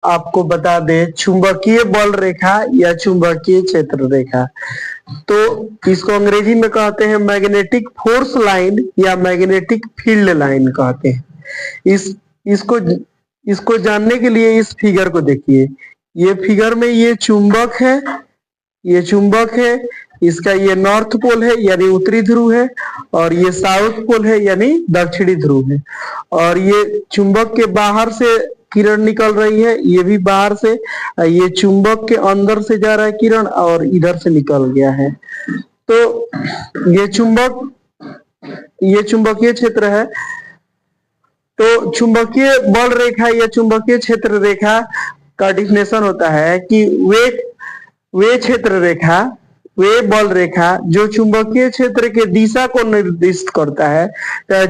आपको बता दे चुंबकीय बल रेखा या चुंबकीय क्षेत्र रेखा। तो इसको अंग्रेजी में कहते हैं मैग्नेटिक फोर्स लाइन या मैग्नेटिक फील्ड लाइन कहते हैं। इसको इसको जानने के लिए इस फिगर को देखिए। ये फिगर में ये चुंबक है, ये चुंबक है, इसका ये नॉर्थ पोल है यानी उत्तरी ध्रुव है, और ये साउथ पोल है यानी दक्षिणी ध्रुव है। और ये चुंबक के बाहर से किरण निकल रही है, ये भी बाहर से, ये चुंबक के अंदर से जा रहा है किरण और इधर से निकल गया है। तो ये चुंबकीय क्षेत्र है। तो चुंबकीय बल रेखा या चुंबकीय क्षेत्र रेखा का डिफिनेशन होता है कि वे क्षेत्र रेखा, वे बल रेखा जो चुंबकीय क्षेत्र के दिशा को निर्दिष्ट करता है,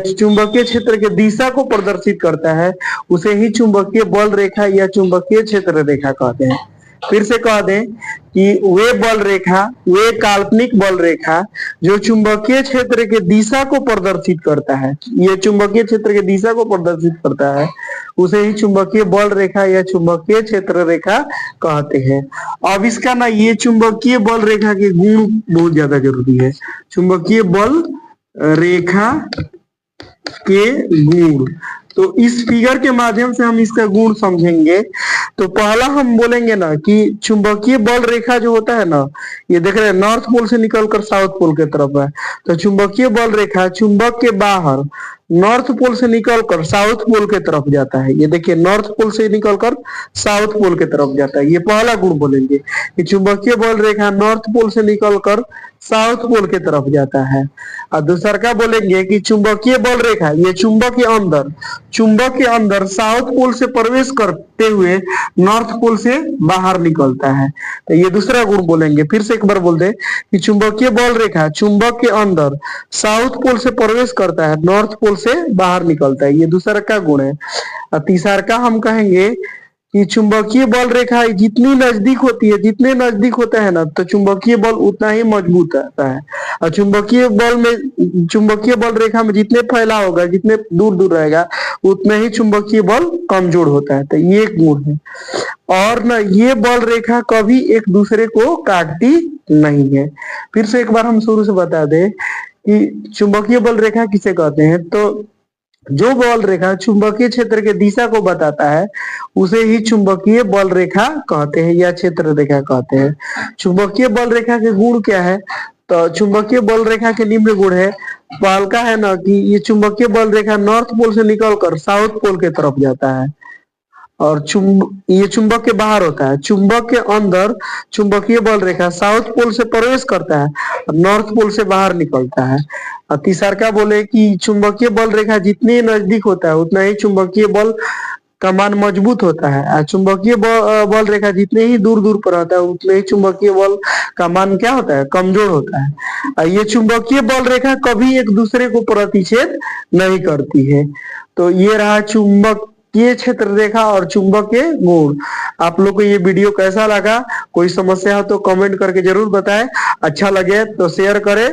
चुंबकीय क्षेत्र के दिशा को प्रदर्शित करता है, उसे ही चुंबकीय बल रेखा या चुंबकीय क्षेत्र रेखा कहते हैं। फिर से कह दें कि वे बल रेखा, वे काल्पनिक बल रेखा जो चुंबकीय क्षेत्र के दिशा को प्रदर्शित करता है, ये चुंबकीय क्षेत्र के दिशा को प्रदर्शित करता है, उसे ही चुंबकीय बल रेखा या चुंबकीय क्षेत्र रेखा कहते हैं। अब इसका ना ये चुंबकीय बल रेखा के गुण बहुत ज्यादा जरूरी है। चुंबकीय बल रेखा के गुण, तो इस फिगर के माध्यम से हम इसका गुण समझेंगे। तो पहला हम बोलेंगे ना कि चुंबकीय बल रेखा जो होता है ना, ये देख रहे हैं नॉर्थ पोल से निकलकर साउथ पोल की तरफ है। तो चुंबकीय बल रेखा चुंबक के बाहर नॉर्थ पोल से निकलकर साउथ पोल की तरफ जाता है। ये देखिए नॉर्थ पोल से निकलकर साउथ पोल की तरफ जाता है। ये पहला गुण बोलेंगे कि चुंबकीय बल रेखा नॉर्थ पोल से निकलकर साउथ पोल की तरफ जाता है। और दूसरा का बोलेंगे कि चुंबकीय बल रेखा ये चुंबक के अंदर साउथ पोल से प्रवेश करते हुए नॉर्थ पोल से बाहर निकलता है। तो ये दूसरा गुण बोलेंगे। फिर से एक बार बोल दे कि चुंबकीय बल रेखा चुंबक के अंदर साउथ पोल से प्रवेश करता है, नॉर्थ पोल से बाहर निकलता है। ये दूसरा का गुण है। और तीसरा का हम कहेंगे कि चुंबकीय बल रेखा जितनी नजदीक होती है, जितने नजदीक होता है ना, तो चुंबकीय बल उतना ही मजबूत रहता है। और चुंबकीय बल रेखा में जितने फैला होगा, जितने दूर दूर रहेगा, उतने ही चुंबकीय बल कमजोर होता है। तो ये एक गुण है। और ना ये बल रेखा कभी एक दूसरे को काटती नहीं है। फिर से एक बार हम शुरू से बता दें कि चुंबकीय बल रेखा किसे कहते हैं। तो जो बल रेखा चुंबकीय क्षेत्र के दिशा को बताता है, उसे ही चुंबकीय बल रेखा कहते हैं या क्षेत्र रेखा कहते हैं। चुंबकीय बल रेखा के गुण क्या है? तो चुंबकीय बल रेखा के निम्न गुण है। पहला का है ना कि ये चुंबकीय बल रेखा नॉर्थ पोल से निकलकर साउथ पोल की तरफ जाता है, और ये चुंबक के बाहर होता है। चुंबक के अंदर चुंबकीय बल रेखा साउथ पोल से प्रवेश करता है और नॉर्थ पोल से बाहर निकलता है। और तीसरा का बोले कि चुंबकीय बल रेखा जितनी नजदीक होता है, उतना ही चुंबकीय बल का मान मजबूत होता है। और चुंबकीय बल रेखा जितने ही दूर दूर पर होता है, उतने ही चुंबकीय बल का मान क्या होता है? कमजोर होता है। और ये चुंबकीय बल रेखा कभी एक दूसरे को प्रतिच्छेद नहीं करती है। तो ये रहा चुंबकीय क्षेत्र रेखा और चुंबक के गुण। आप लोग को ये वीडियो कैसा लगा? कोई समस्या हो तो कमेंट करके जरूर बताएं। अच्छा लगे तो शेयर करें।